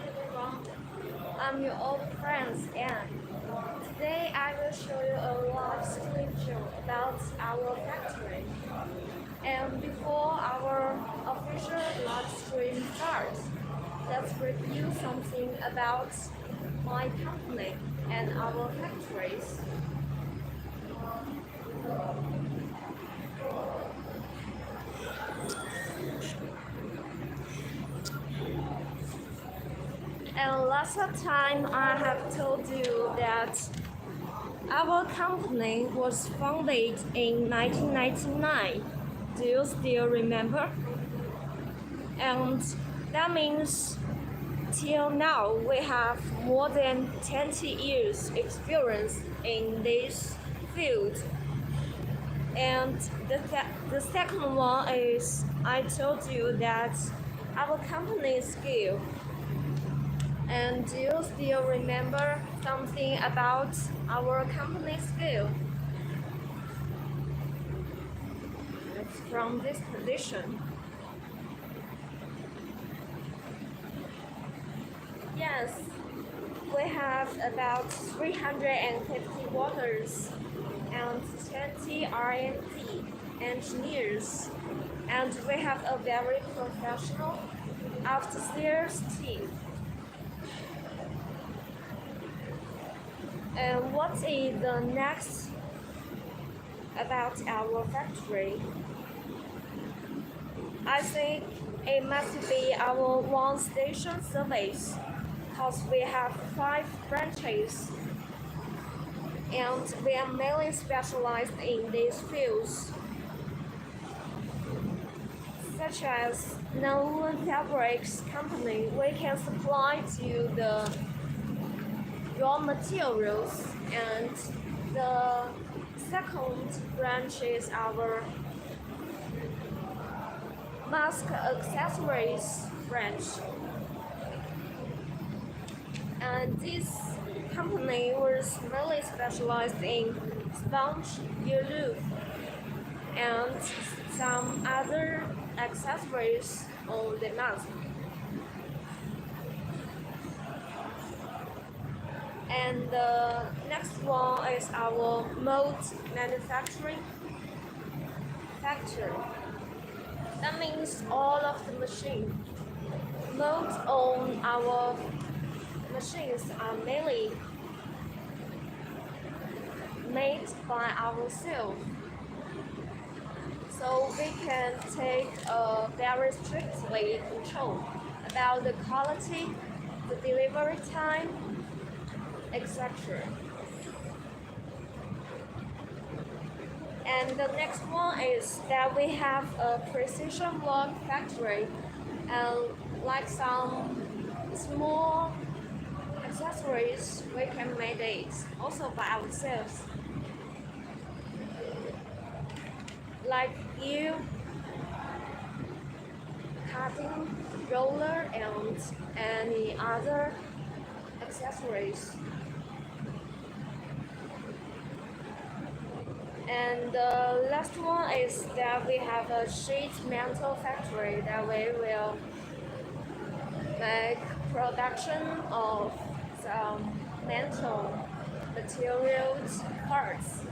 everyone. I'm your old friend Anne. Today I will show you a live stream show about our factory. And before our official live stream starts, let's review something about my company and our factories. And last time I have told you that our company was founded in 1999. Do you still remember? And that means till now we have more than 20 years experience in this field. And the second one is I told you that our company scale. And do you still remember something about our company scale? It's from this position. Yes, we have about 350 workers and 20 R&D engineers, and we have a very professional after-sales team. And what is the next about our factory? I think it must be our one station service, because we have 5 branches and we are mainly specialized in these fields, such as Nonwoven fabrics company. We can supply to the raw materials, and the second branch is our mask accessories branch. And this company was mainly specialized in sponge glue and some other accessories on the mask. And the next one is our mold manufacturing factory. That means all of the machine molds on our machines are mainly made by ourselves, so we can take a very strictly control about the quality, the delivery time, etc. And the next one is that we have a precision block factory, and like some small accessories we can make it also by ourselves, like you cutting roller and any other accessories. And the last one is that we have a sheet metal factory that we will make production of some metal materials parts.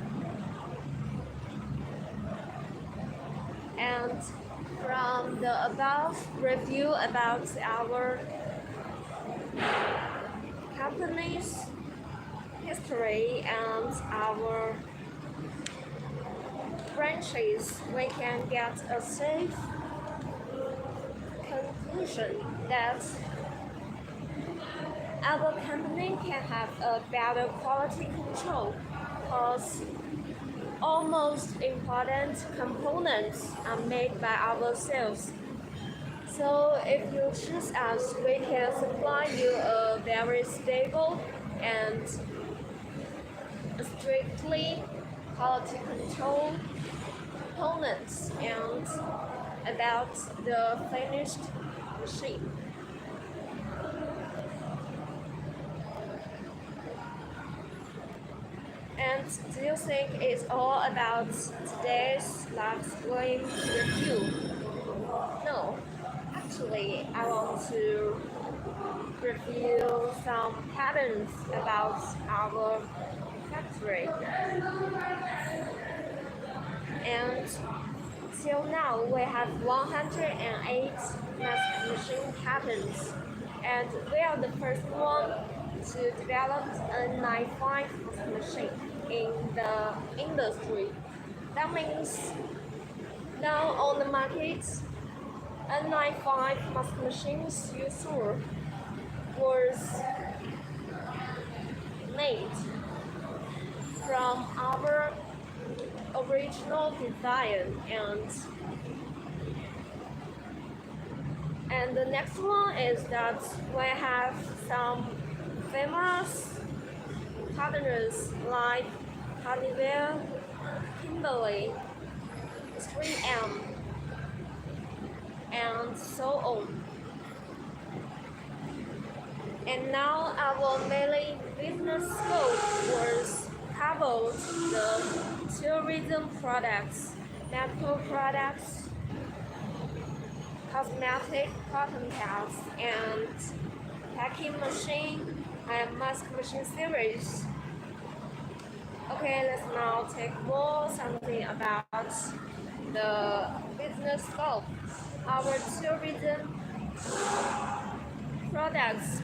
And from the above review about our company's history and our branches, we can get a safe conclusion that our company can have a better quality control, because almost important components are made by ourselves. So if you choose us, we can supply you a very stable and strictly quality control components and about the finished machine. And do you think it's all about today's live stream review? No, actually Today I want to review some patterns about our factory. And till now we have 108 mask machine patterns, and we are the first one to develop a 95 mask machine in the industry. That means now on the market, N95 mask machines you saw was made from our original design, and the next one is that we have some famous partners like Honeywell, Kimberly, 3M, and so on. And now our mainly business scope was covered the tourism products, medical products, cosmetic cotton pads, and packing machine and mask machine series. Okay, let's now take more something about the business scope. Our tourism products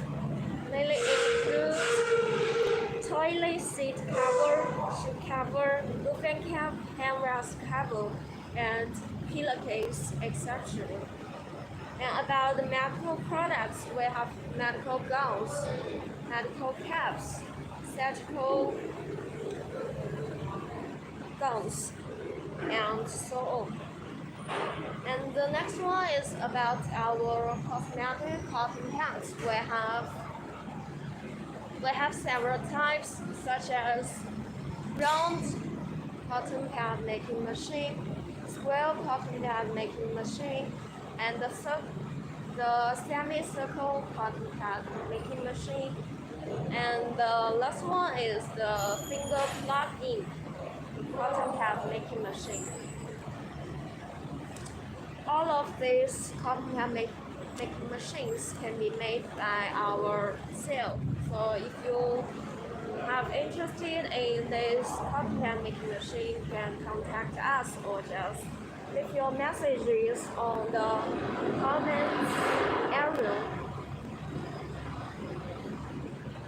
mainly include toilet seat cover, shoe cover, Nonwoven cap, hand rest cover, and pillowcase, etc. And about the medical products, we have medical gowns, medical caps, surgical gowns, and so on. And the next one is about our cosmetic cotton pads. We have several types, such as round cotton pad making machine, square cotton pad making machine, and the semicircle cotton pad making machine. And the last one is the finger plug-in cotton pad making machine. All of these cotton pad making machines can be made by ourselves. So if you have interested in this cotton pad making machine, you can contact us or just leave your messages on the comments area.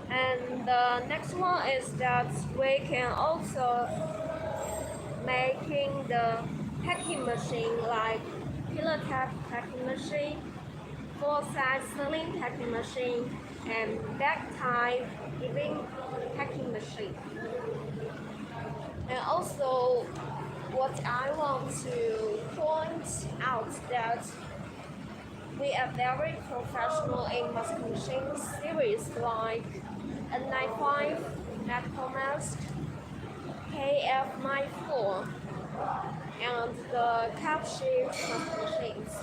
And the next one is that we can also making the packing machine like pillow cap packing machine, full-size ceiling packing machine, and back tie giving packing machine. And also, what I want to point out that we are very professional in mask machine series like N95 medical mask, KF94, and the cap shaped mask machines.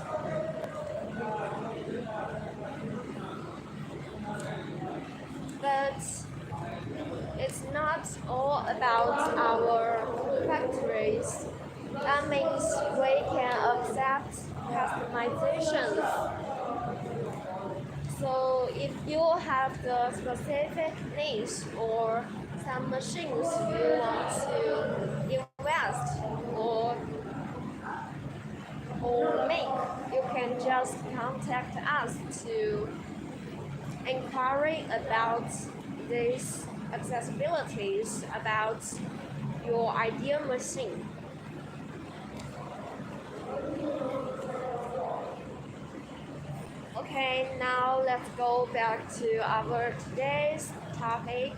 But it's not all about our factories. That means we can accept customizations. So if you have the specific needs or some machines you want to invest or make, you can just contact us to inquiry about these accessibilities about your ideal machine. Okay, now let's go back to our today's topic.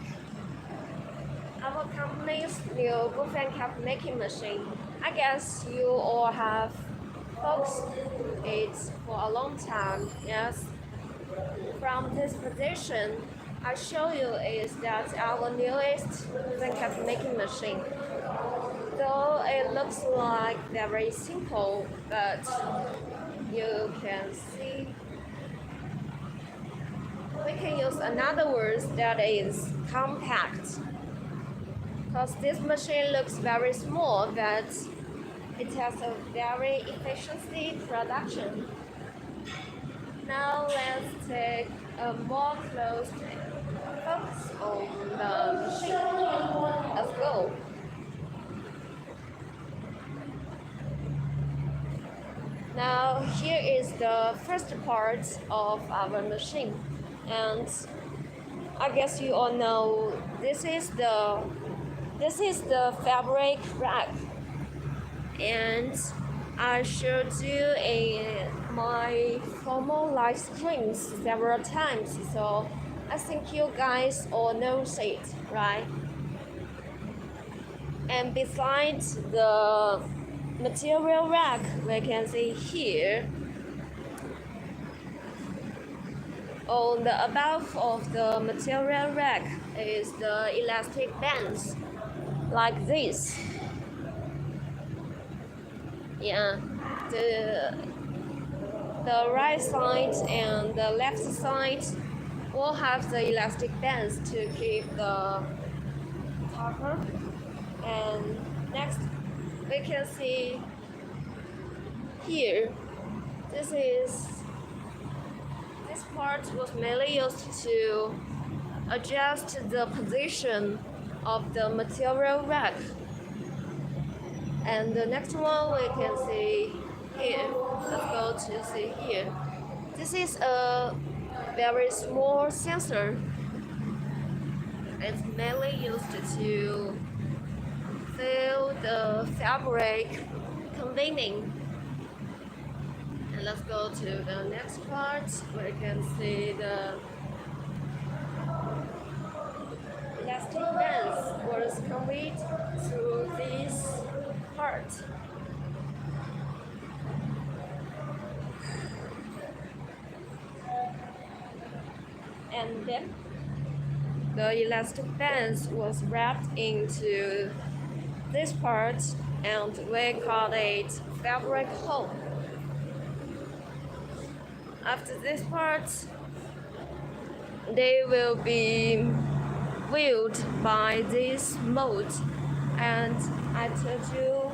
Our company's new Nonwoven cap making machine. I guess you all have focused it for a long time. Yes. From this position, I show you is that our newest Nonwoven cap making machine. Though it looks like very simple, but you can see we can use another word that is compact. Because this machine looks very small, but it has a very efficiency production. take a more close focus on the machine. Let's go. Now here is the first part of our machine, and I guess you all know this is the fabric rack, and I showed you my formal live streams several times, so I think you guys all know it, right? And besides the material rack, we can see here on the above of the material rack is the elastic bands like this. Yeah, the right side and the left side will have the elastic bands to keep the cover. And next we can see here, this part was mainly used to adjust the position of the material rack. And the next one we can see here. Let's go to see here. This is a very small sensor. It's mainly used to feel the fabric convening. And let's go to the next part where you can see the elastic bands was conveyed through this part. And then the elastic bands was wrapped into this part, and we call it fabric hole. After this part, they will be wheeled by this mold, and I told you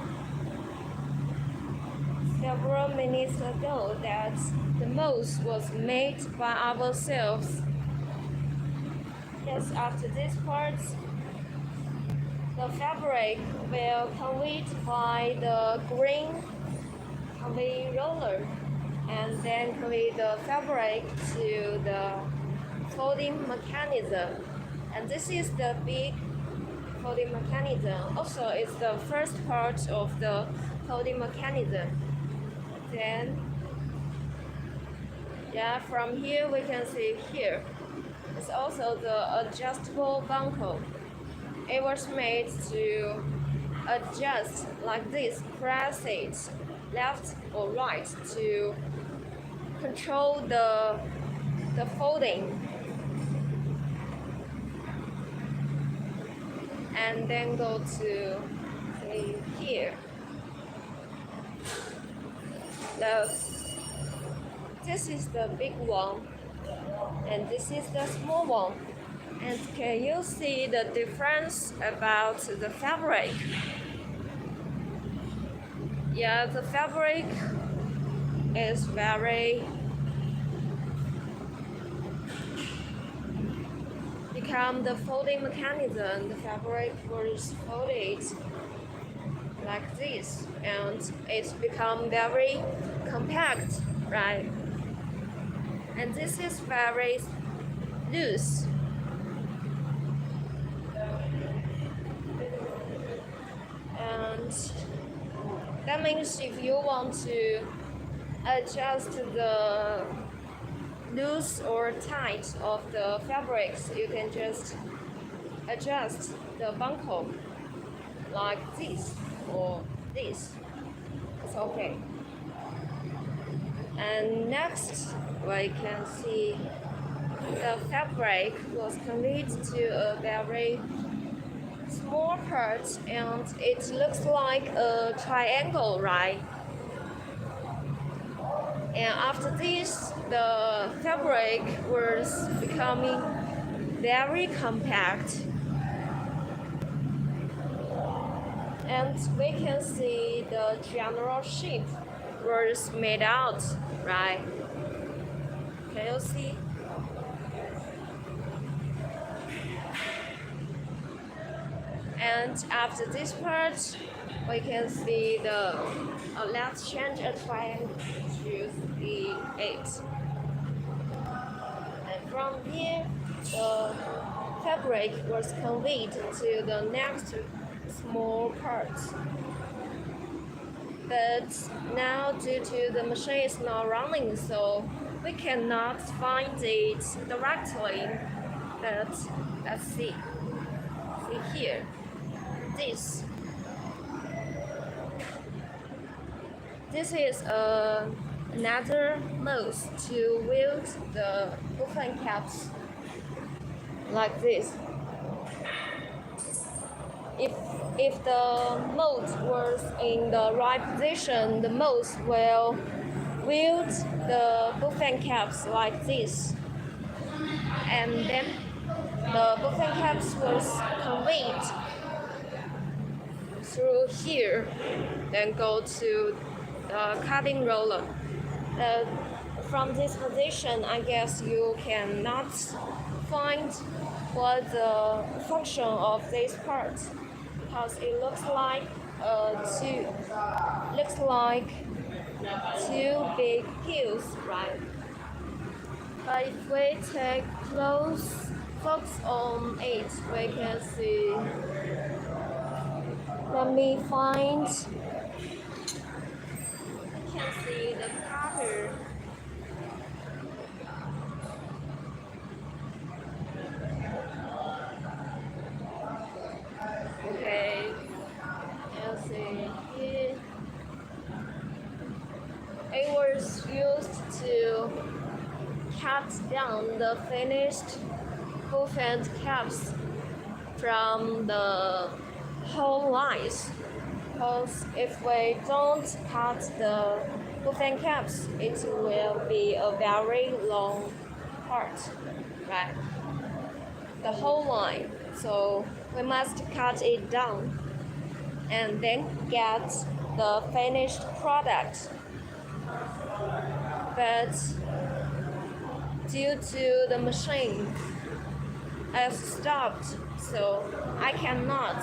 several minutes ago that the mold was made by ourselves. Yes, after this part, the fabric will conveyed by the green convey roller, and then convey the fabric to the folding mechanism. And this is the big folding mechanism. Also, it's the first part of the folding mechanism. Then, yeah, from here we can see here. It's also the adjustable buckle. It was made to adjust like this, press it left or right to control the folding. And then go to say here. This is the big one, and this is the small one. And can you see the difference about the fabric? Yeah, the fabric is very become the folding mechanism. The fabric was folded like this, and it's become very compact, right? And this is very loose. And that means if you want to adjust the loose or tight of the fabrics, you can just adjust the buckle like this or this. It's okay. And next we can see the fabric was conveyed to a very small part, and it looks like a triangle, right? And after this, the fabric was becoming very compact, and we can see the general shape was made out, right? Can you see? And after this part, we can see the, let's change a triangle to the 8. And from here, the fabric was conveyed to the next small part. But now, due to the machine is not running, so we cannot find it directly. But let's see. See here. This is another mode to wield the open caps like this. If the mode was in the right position, the mode will wield the buffet caps like this, and then the buffet caps was conveyed through here, then go to the cutting roller. From this position, I guess you cannot find what the function of this part, because it looks like two big hills, right? But if we take close focus on it, we can see. Let me find. You can see the cutter. Okay, you see here. It was used to cut down the finished buffet caps from the whole lines. Because if we don't cut the buffet caps, it will be a very long part, right? The whole line. So we must cut it down and then get the finished product. But due to the machine has stopped, so I cannot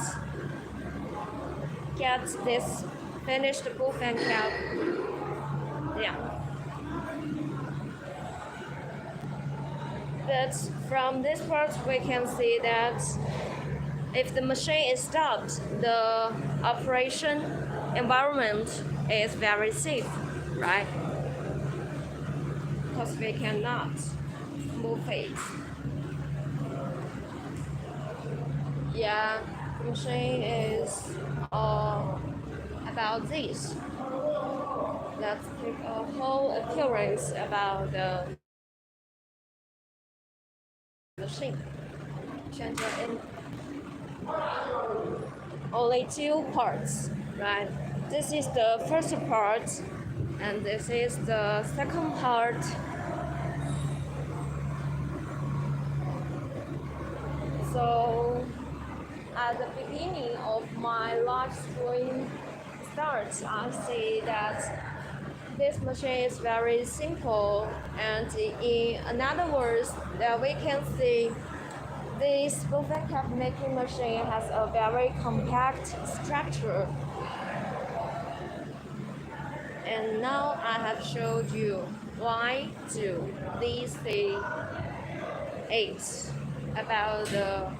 get this finished buffet cap. Yeah. But from this part we can see that if the machine is stopped, the operation environment is very safe, right? Because we cannot move it. Yeah, the machine is about this. Let's take a whole appearance about the machine. Change it in only 2 parts, right? This is the first part, and this is the second part. So at the beginning of my live stream start, I see that this machine is very simple, and in other words, that we can see this buffet cap making machine has a very compact structure. And now I have showed you why do these say 8 about the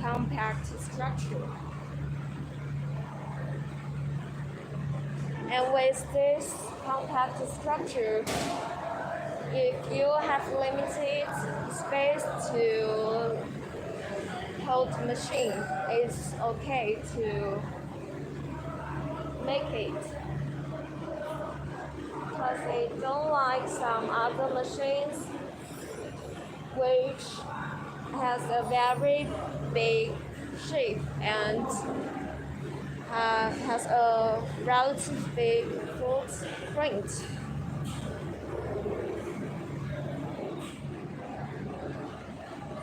compact structure. And with this compact structure, if you have limited space to hold the machine, it's okay to make it. Because they don't like some other machines which has a very big shape and has a relatively big footprint.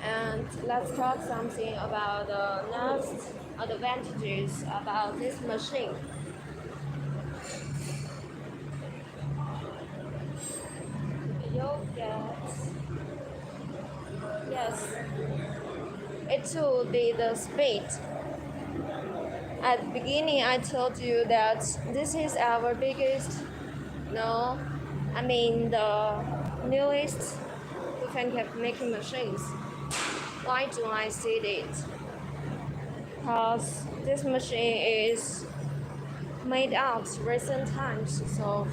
And let's talk something about the next advantages about this machine. You get it will be the speed. At the beginning, I told you that this is our biggest, no, I mean the newest different making machines. Why do I say it? Because this machine is made out recent times, so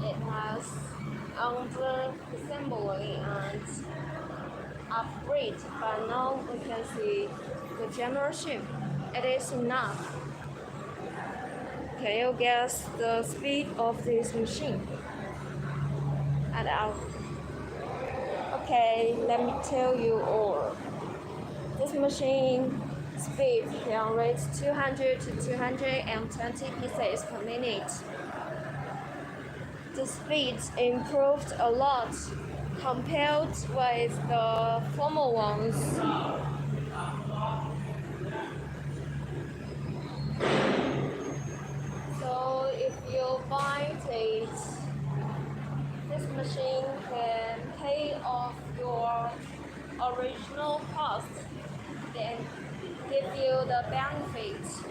it has under assembly and upgrade, but now we can see the general shape. It is enough. Can you guess the speed of this machine? And okay, let me tell you all. This machine speed can reach 200 to 220 pieces per minute. The speed improved a lot compared with the former ones. So if you buy it, this machine can pay off your original cost, then give you the benefits.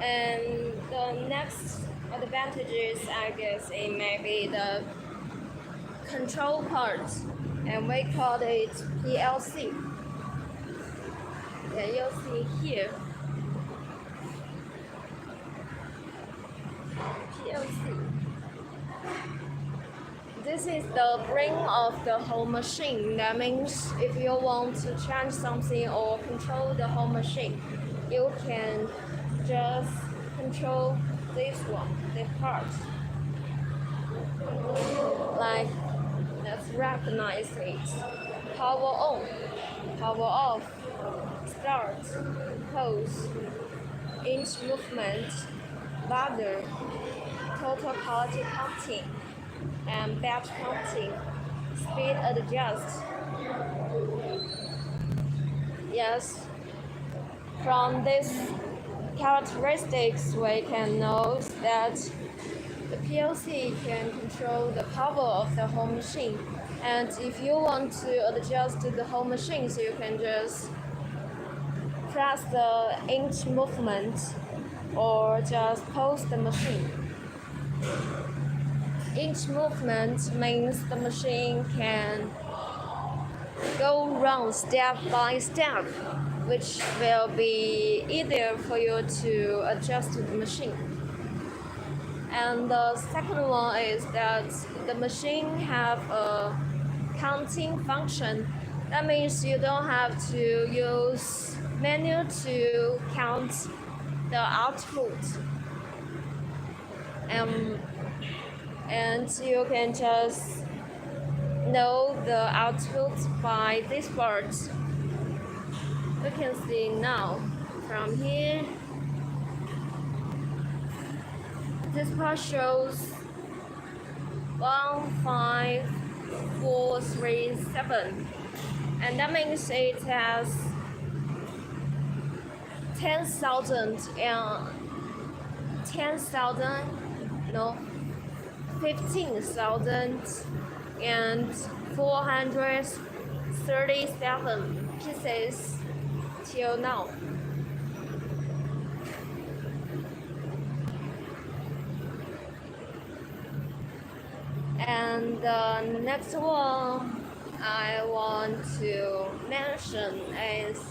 And the next advantages, I guess, it may be the control part, and we call it PLC. Can you see here? PLC. This is the brain of the whole machine. That means if you want to change something or control the whole machine, you can just control this one, this part. Like, let's recognize it. Power on, power off, start, pause, inch movement, ladder, total quality counting, and batch counting, speed adjust. Yes, from these characteristics we can know that the PLC can control the power of the whole machine, and if you want to adjust the whole machine, so you can just press the inch movement or just pause the machine. Inch movement means the machine can go round step by step, which will be easier for you to adjust the machine. And the second one is that the machine have a counting function. That means you don't have to use manual to count the output. And you can just know the output by this part. You can see now from here. This part shows 15437, and that means it has 15,437 pieces till now. And the next one I want to mention is,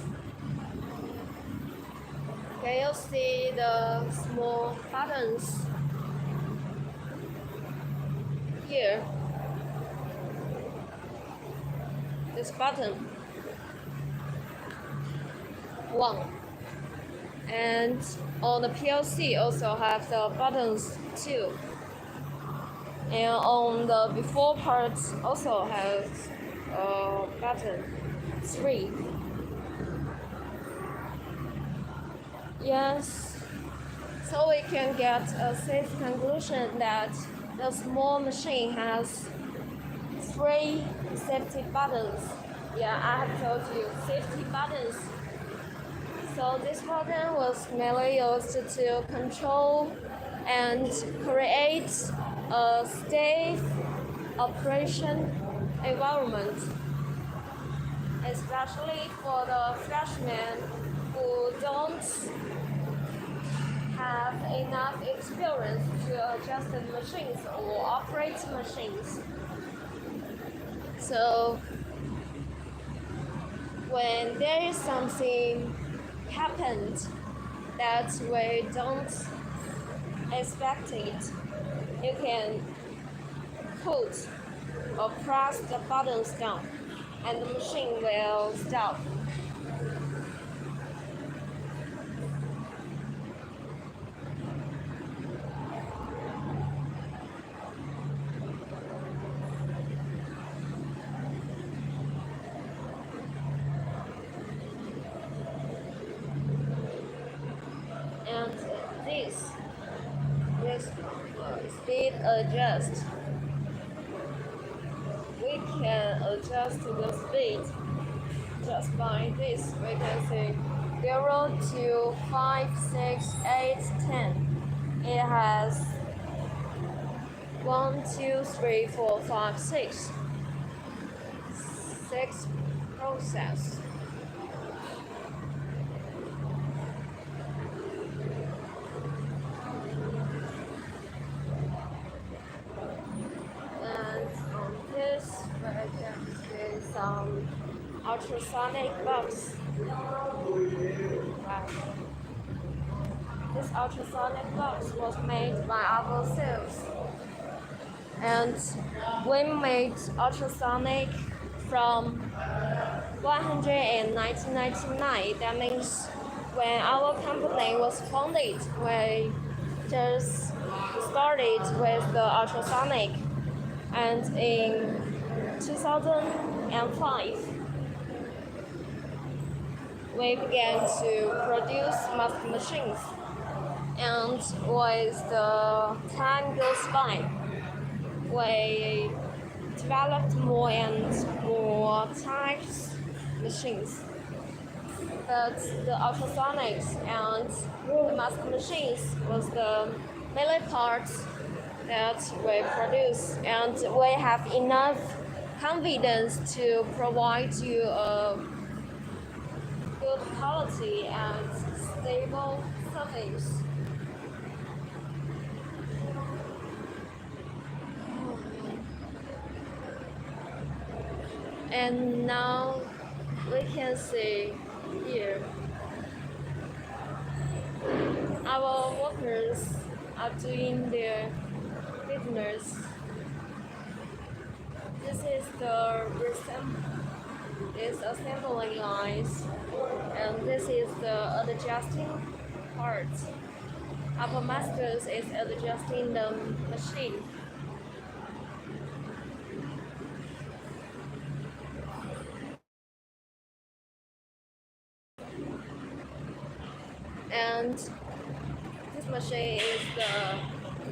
can you see the small buttons here? This button, one, and on the PLC also have the buttons too. And on the before part also has a button 3. Yes, so we can get a safe conclusion that the small machine has 3 safety buttons. Yeah, I have told you, safety buttons. So this button was mainly used to control and create a safe operation environment, especially for the freshmen who don't have enough experience to adjust the machines or operate machines. So when there is something happened that we don't expect it, you can put or press the buttons down and the machine will stop. And this speed adjust. We can adjust the speed just by this. We can say 0 to 5, 6, 8, 10. It has 1, 2, 3, 4, 5, 6. 6 process. Some ultrasonic box. Right. This ultrasonic box was made by ourselves, and we made ultrasonic from 1999. That means when our company was founded, we just started with the ultrasonic, and in 2005, we began to produce mask machines, and as the time goes by, we developed more and more types machines. But the ultrasonics and the mask machines was the main parts that we produce, and we have enough confidence to provide you a good quality and stable service. And now we can see here our workers are doing their business. This is the assembling lines, and this is the adjusting part. Our masters is adjusting the machine. And this machine is the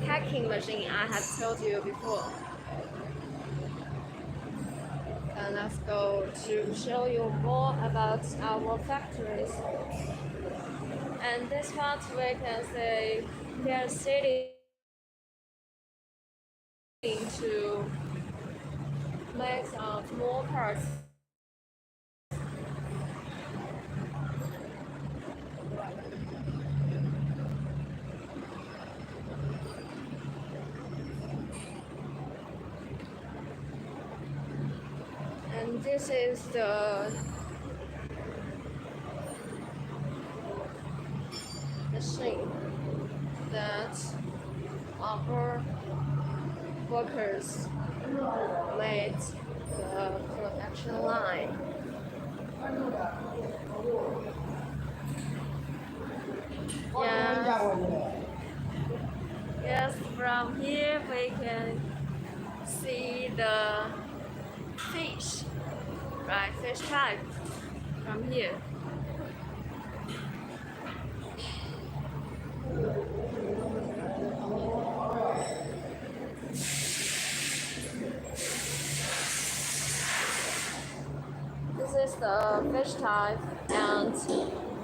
packing machine I have told you before. And let's go to show you more about our factories. And this part we can say they are sitting to make some small parts. And this is the machine that our workers made the production line. Yes, from here we can see the fish, right? Fish type from here. This is the fish type, and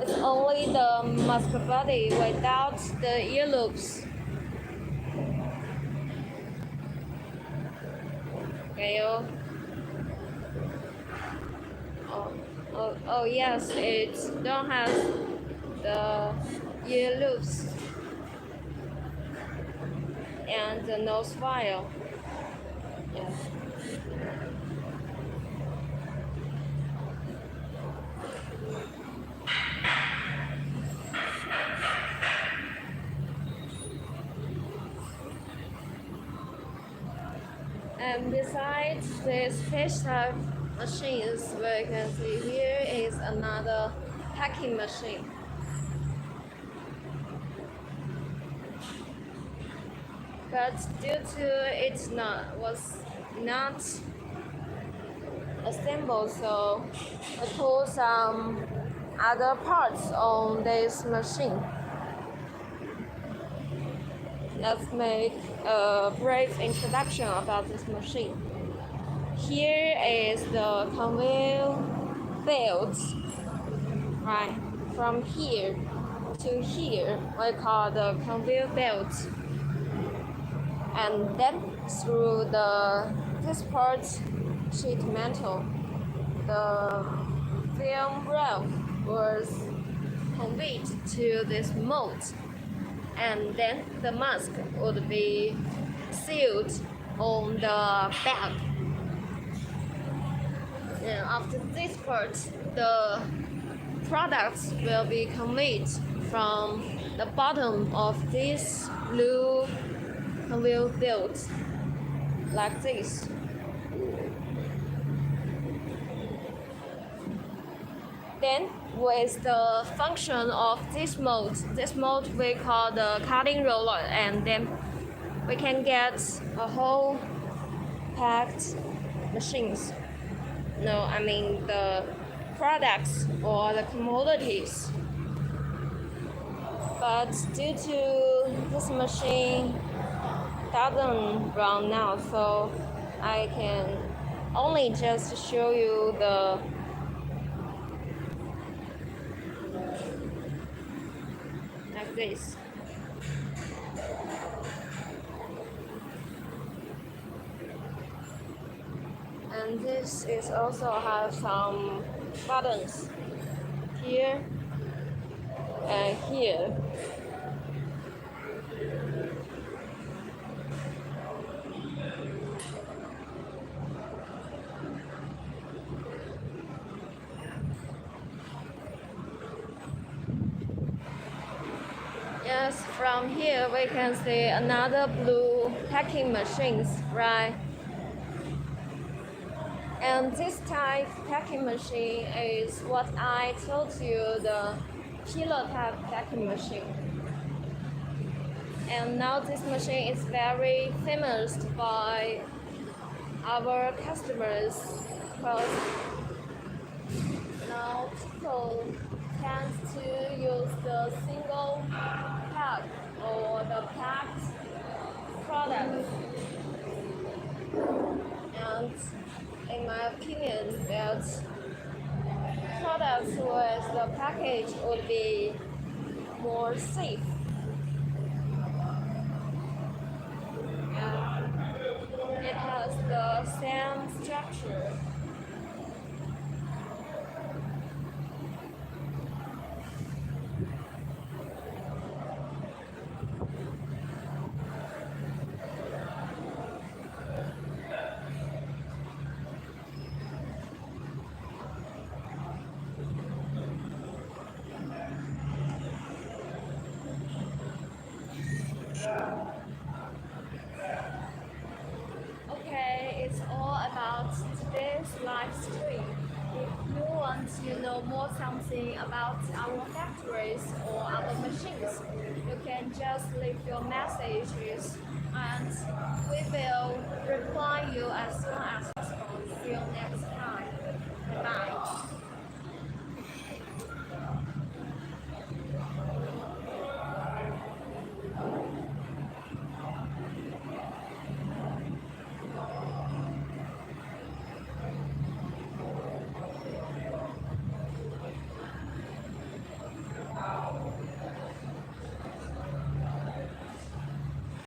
it's only the mask body without the ear loops. conveyor. Oh yes, it don't have the ear loops and the nose file. Yes. And besides this fish type machines, we can see here is another packing machine. But due to it was not assembled, so I put some other parts on this machine. Let's make a brief introduction about this machine. Here is the conveyor belt, right? From here to here, we call the conveyor belt. And then through this part sheet metal, the film roll was conveyed to this mold, and then the mask would be sealed on the bag. And after this part, the products will be conveyed from the bottom of this blue conveyor belt, like this. Then, with the function of this mold we call the cutting roller, and then we can get a whole packed machines. No, I mean the products or the commodities. But due to this machine doesn't run now, so I can only just show you the like this. And this is also have some buttons here and here. Yes, from here we can see another blue packing machines, right? And this type packing machine is what I told you, the kilo type packing machine. And now this machine is very famous by our customers because now people tend to use the single pack or the packed product. And in my opinion, that products with the package would be more safe. And it has the same structure. Okay, it's all about today's live stream. If you want to know more something about our factories or our machines, you can just leave your messages and we will reply you as soon as possible. See you next time.